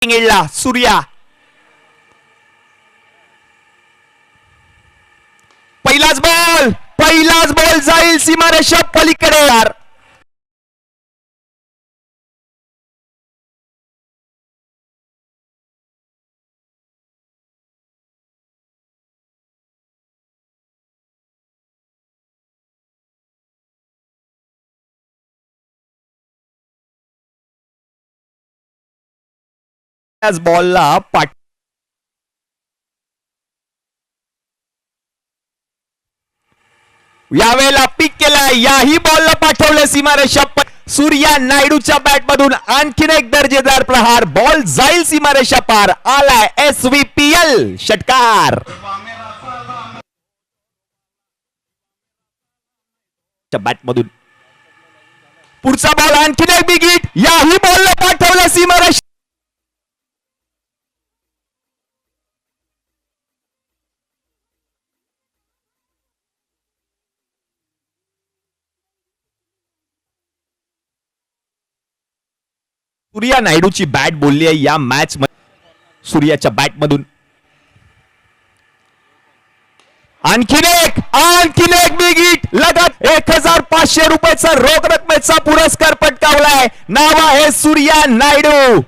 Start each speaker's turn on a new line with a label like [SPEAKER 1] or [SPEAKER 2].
[SPEAKER 1] ला सूर्या पहिलाच बॉल जाईल सीमारेषा पलीकडे यार. बॉलला पाठ यावेळेला पिक केलाय. याही बॉलला पाठवलं सीमारेषा. सूर्या नायडूच्या बॅट मधून आणखीन एक दर्जेदार प्रहार. बॉल जाईल सीमारेषा पार. आलाय SVPL षटकार. बॅट मधून पुढचा बॉल आणखीन एक बिग हिट. याही बॉलला पाठवलं सीमारेषा. सूर्या नायडूची बॅट बोलली आहे या मॅच मध्ये. सूर्याच्या बॅट मधून आणखीन एक बिग हिट. लगत 1500 रुपयाचा रोख रकमेचा पुरस्कार पटकावलाय. नाव आहे सूर्या नायडू.